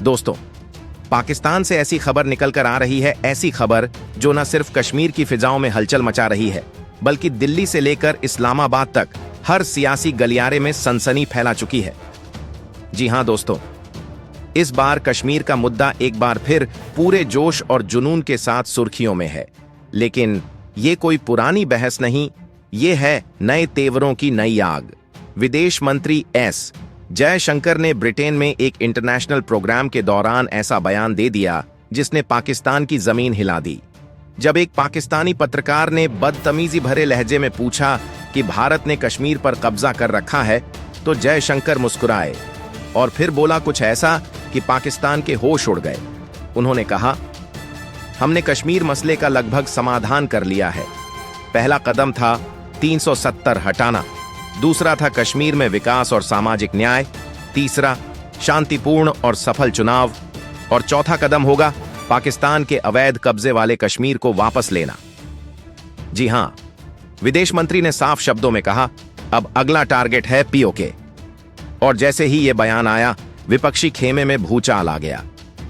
दोस्तों, पाकिस्तान से ऐसी खबर निकल कर आ रही है, ऐसी खबर जो न सिर्फ कश्मीर की फिजाओं में हलचल मचा रही है, बल्कि दिल्ली से लेकर इस्लामाबाद तक हर सियासी गलियारे में सनसनी फैला चुकी है। जी हां दोस्तों, इस बार कश्मीर का मुद्दा एक बार फिर पूरे जोश और जुनून के साथ सुर्खियों में है। लेकिन ये कोई पुरानी बहस नहीं, ये है नए तेवरों की नई आग। विदेश मंत्री एस जयशंकर ने ब्रिटेन में एक इंटरनेशनल प्रोग्राम के दौरान ऐसा बयान दे दिया जिसने पाकिस्तान की जमीन हिला दी। जब एक पाकिस्तानी पत्रकार ने बदतमीजी भरे लहजे में पूछा कि भारत ने कश्मीर पर कब्जा कर रखा है, तो जयशंकर मुस्कुराए और फिर बोला कुछ ऐसा कि पाकिस्तान के होश उड़ गए। उन्होंने कहा, हमने कश्मीर मसले का लगभग समाधान कर लिया है। पहला कदम था 370 हटाना, दूसरा था कश्मीर में विकास और सामाजिक न्याय, तीसरा शांतिपूर्ण और सफल चुनाव, और चौथा कदम होगा पाकिस्तान के अवैध कब्जे वाले कश्मीर को वापस लेना। जी हां, विदेश मंत्री ने साफ शब्दों में कहा, अब अगला टारगेट है पीओके। और जैसे ही यह बयान आया, विपक्षी खेमे में भूचाल आ गया।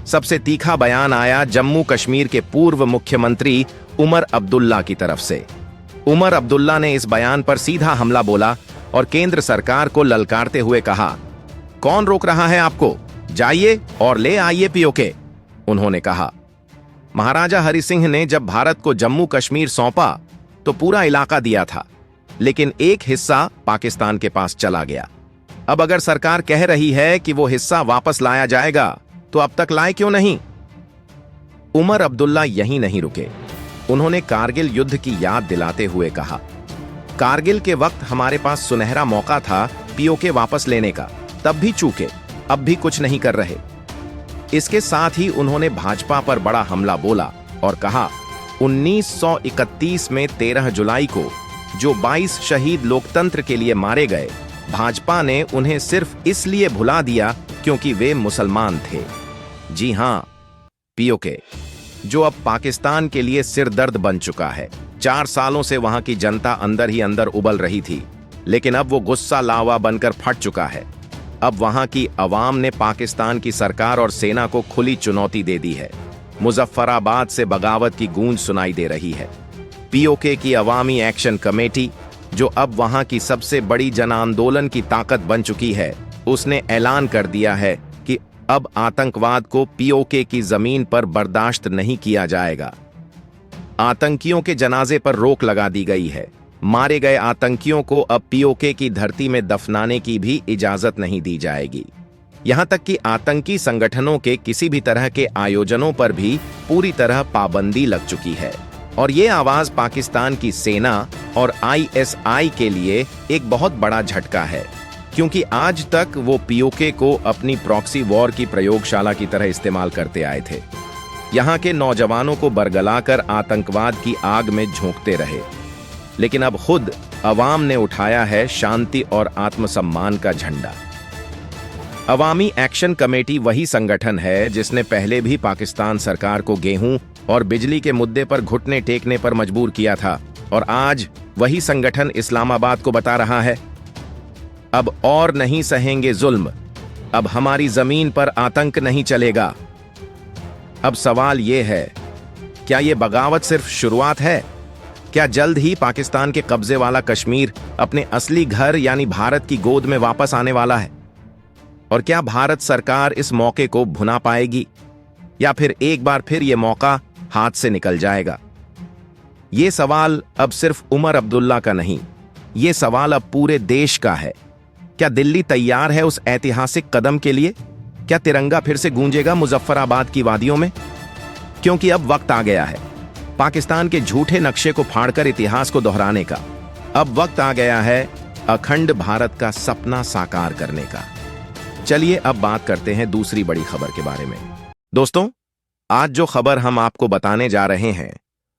सबसे तीखा बयान आया जम्मू कश्मीर के पूर्व मुख्यमंत्री उमर अब्दुल्ला की तरफ से। उमर अब्दुल्ला ने इस बयान पर सीधा हमला बोला और केंद्र सरकार को ललकारते हुए कहा, कौन रोक रहा है आपको, जाइए और ले आइए पीओके। उन्होंने कहा, महाराजा हरि सिंह ने जब भारत को जम्मू कश्मीर सौंपा तो पूरा इलाका दिया था, लेकिन एक हिस्सा पाकिस्तान के पास चला गया। अब अगर सरकार कह रही है कि वो हिस्सा वापस लाया जाएगा, तो अब तक लाए क्यों नहीं? उमर अब्दुल्ला यहीं नहीं रुके। उन्होंने कारगिल युद्ध की याद दिलाते हुए कहा, कारगिल के वक्त हमारे पास सुनहरा मौका था पीओके वापस लेने का, तब भी चूके, अब भी कुछ नहीं कर रहे। इसके साथ ही उन्होंने भाजपा पर बड़ा हमला बोला और कहा, 1931 में 13 जुलाई को जो 22 शहीद लोकतंत्र के लिए मारे गए, भाजपा ने उन्हें सिर्फ इसलिए भुला दिया क्योंकि वे मुसलमान थे। जी हां, पीओके, जो अब पाकिस्तान के लिए सिरदर्द बन चुका है। 4 सालों से वहां की जनता अंदर ही अंदर उबल रही थी, लेकिन अब वो गुस्सा लावा बनकर फट चुका है। अब वहां की अवाम ने पाकिस्तान की सरकार और सेना को खुली चुनौती दे दी है। मुजफ्फराबाद से बगावत की गूंज सुनाई दे रही है। पीओके की अवामी एक्शन कमेटी, जो अब वहां की सबसे बड़ी जन आंदोलन की ताकत बन चुकी है, उसने ऐलान कर दिया है कि अब आतंकवाद को पीओके की जमीन पर बर्दाश्त नहीं किया जाएगा। आतंकियों के जनाजे पर रोक लगा दी गई है। मारे गए आतंकियों को अब पीओके की धरती में दफनाने की भी इजाजत नहीं दी जाएगी। यहां तक कि आतंकी संगठनों के किसी भी तरह के आयोजनों पर भी पूरी तरह पाबंदी लग चुकी है। और ये आवाज पाकिस्तान की सेना और आईएसआई के लिए एक बहुत बड़ा झटका है, क्योंकि आज तक वो पीओके को अपनी प्रॉक्सी वॉर की प्रयोगशाला की तरह इस्तेमाल करते आए थे। यहां के नौजवानों को बरगलाकर आतंकवाद की आग में झोंकते रहे। लेकिन अब खुद अवाम ने उठाया है शांति और आत्मसम्मान का झंडा। अवामी एक्शन कमेटी वही संगठन है जिसने पहले भी पाकिस्तान सरकार को गेहूं और बिजली के मुद्दे पर घुटने टेकने पर मजबूर किया था, और आज वही संगठन इस्लामाबाद को बता रहा है, अब और नहीं सहेंगे जुल्म, अब हमारी जमीन पर आतंक नहीं चलेगा। अब सवाल यह है, क्या यह बगावत सिर्फ शुरुआत है? क्या जल्द ही पाकिस्तान के कब्जे वाला कश्मीर अपने असली घर यानी भारत की गोद में वापस आने वाला है? और क्या भारत सरकार इस मौके को भुना पाएगी, या फिर एक बार फिर यह मौका हाथ से निकल जाएगा? यह सवाल अब सिर्फ उमर अब्दुल्ला का नहीं, यह सवाल अब पूरे देश का है। क्या दिल्ली तैयार है उस ऐतिहासिक कदम के लिए? क्या तिरंगा फिर से गूंजेगा मुजफ्फराबाद की वादियों में? क्योंकि अब वक्त आ गया है पाकिस्तान के झूठे नक्शे को फाड़कर इतिहास को दोहराने का। अब वक्त आ गया है अखंड भारत का सपना साकार करने का। चलिए अब बात करते हैं दूसरी बड़ी खबर के बारे में। दोस्तों, आज जो खबर हम आपको बताने जा रहे हैं,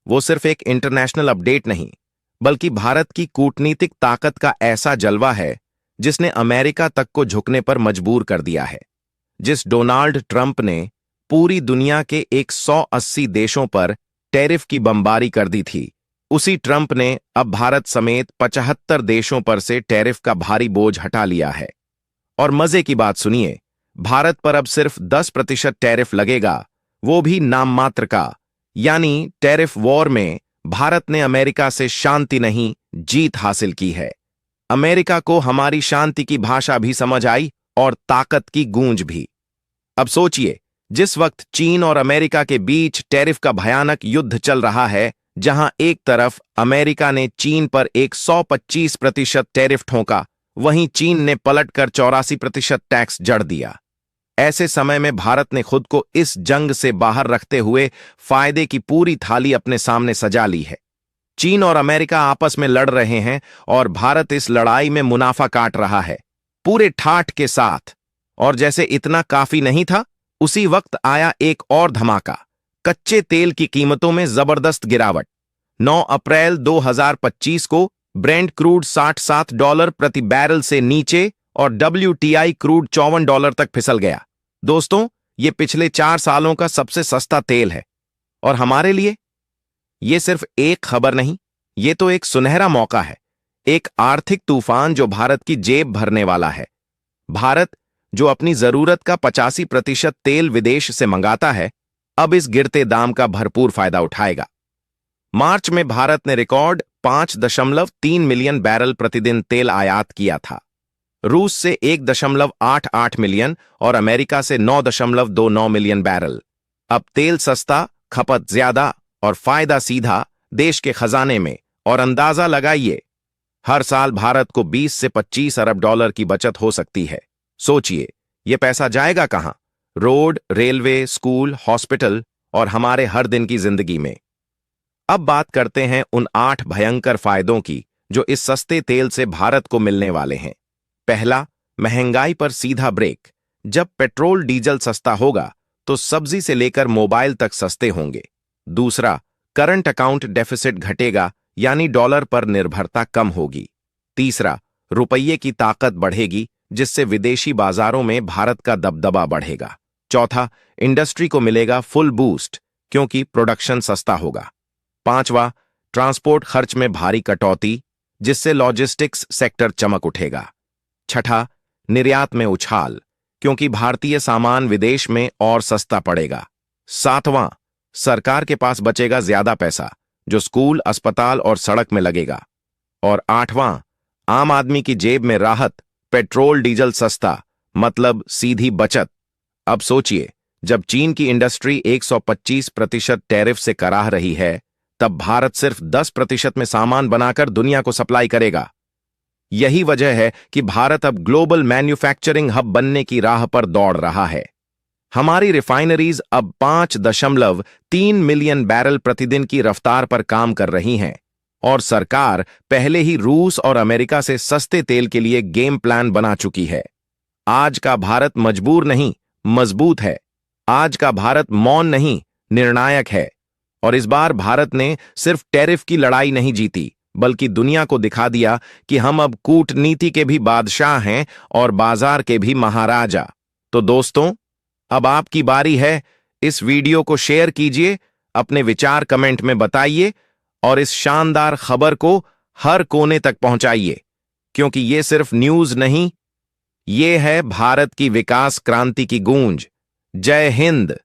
वो सिर्फ एक इंटरनेशनल अपडेट नहीं, बल्कि भारत की कूटनीतिक ताकत का ऐसा जलवा है जिसने अमेरिका तक को झुकने पर मजबूर कर दिया है। जिस डोनाल्ड ट्रंप ने पूरी दुनिया के 180 देशों पर टैरिफ की बमबारी कर दी थी, उसी ट्रंप ने अब भारत समेत 75 देशों पर से टैरिफ का भारी बोझ हटा लिया है। और मजे की बात सुनिए, भारत पर अब सिर्फ 10% टैरिफ लगेगा, वो भी नाम मात्र का। यानी टैरिफ वॉर में भारत ने अमेरिका से शांति नहीं, जीत हासिल की है। अमेरिका को हमारी शांति की भाषा भी समझ आई और ताकत की गूंज भी। अब सोचिए, जिस वक्त चीन और अमेरिका के बीच टैरिफ का भयानक युद्ध चल रहा है, जहां एक तरफ अमेरिका ने चीन पर 125% टैरिफ ठोका, वहीं चीन ने पलटकर 84% टैक्स जड़ दिया। ऐसे समय में भारत ने खुद को इस जंग से बाहर रखते हुए फायदे की पूरी थाली अपने सामने सजा ली है। चीन और अमेरिका आपस में लड़ रहे हैं और भारत इस लड़ाई में मुनाफा काट रहा है, पूरे ठाठ के साथ। और जैसे इतना काफी नहीं था, उसी वक्त आया एक और धमाका। कच्चे तेल की कीमतों में जबरदस्त गिरावट। 9 अप्रैल 2025 को ब्रेंट क्रूड $67 प्रति बैरल से नीचे और WTI क्रूड $54 तक फिसल गया। दोस्तों, ये पिछले 4 सालों का सबसे सस्ता तेल है। और हमारे लिए ये सिर्फ एक खबर नहीं, ये तो एक सुनहरा मौका है, एक आर्थिक तूफान जो भारत की जेब भरने वाला है। भारत, जो अपनी जरूरत का 85% तेल विदेश से मंगाता है, अब इस गिरते दाम का भरपूर फायदा उठाएगा। मार्च में भारत ने रिकॉर्ड 5.3 मिलियन बैरल प्रतिदिन तेल आयात किया था। रूस से 1.88 मिलियन और अमेरिका से 9.29 मिलियन बैरल। अब तेल सस्ता, खपत ज्यादा और फायदा सीधा देश के खजाने में। और अंदाजा लगाइए, हर साल भारत को 20 से 25 अरब डॉलर की बचत हो सकती है। सोचिए, यह पैसा जाएगा कहां? रोड, रेलवे, स्कूल, हॉस्पिटल और हमारे हर दिन की जिंदगी में। अब बात करते हैं उन 8 भयंकर फायदों की जो इस सस्ते तेल से भारत को मिलने वाले हैं। पहला, महंगाई पर सीधा ब्रेक। जब पेट्रोल डीजल सस्ता होगा तो सब्जी से लेकर मोबाइल तक सस्ते होंगे। दूसरा, करंट अकाउंट डेफिसिट घटेगा, यानी डॉलर पर निर्भरता कम होगी। तीसरा, रुपये की ताकत बढ़ेगी, जिससे विदेशी बाजारों में भारत का दबदबा बढ़ेगा। चौथा, इंडस्ट्री को मिलेगा फुल बूस्ट, क्योंकि प्रोडक्शन सस्ता होगा। पांचवा, ट्रांसपोर्ट खर्च में भारी कटौती, जिससे लॉजिस्टिक्स सेक्टर चमक उठेगा। छठा, निर्यात में उछाल, क्योंकि भारतीय सामान विदेश में और सस्ता पड़ेगा। सातवां, सरकार के पास बचेगा ज्यादा पैसा, जो स्कूल, अस्पताल और सड़क में लगेगा। और आठवां, आम आदमी की जेब में राहत, पेट्रोल डीजल सस्ता, मतलब सीधी बचत। अब सोचिए, जब चीन की इंडस्ट्री 125% टैरिफ से कराह रही है, तब भारत सिर्फ 10% में सामान बनाकर दुनिया को सप्लाई करेगा। यही वजह है कि भारत अब ग्लोबल मैन्युफैक्चरिंग हब बनने की राह पर दौड़ रहा है। हमारी रिफाइनरीज अब 5.3 मिलियन बैरल प्रतिदिन की रफ्तार पर काम कर रही हैं, और सरकार पहले ही रूस और अमेरिका से सस्ते तेल के लिए गेम प्लान बना चुकी है। आज का भारत मजबूर नहीं, मजबूत है। आज का भारत मौन नहीं, निर्णायक है। और इस बार भारत ने सिर्फ टैरिफ की लड़ाई नहीं जीती, बल्कि दुनिया को दिखा दिया कि हम अब कूटनीति के भी बादशाह हैं और बाजार के भी महाराजा। तो दोस्तों, अब आपकी बारी है। इस वीडियो को शेयर कीजिए, अपने विचार कमेंट में बताइए और इस शानदार खबर को हर कोने तक पहुंचाइए, क्योंकि ये सिर्फ न्यूज नहीं, ये है भारत की विकास क्रांति की गूंज। जय हिंद।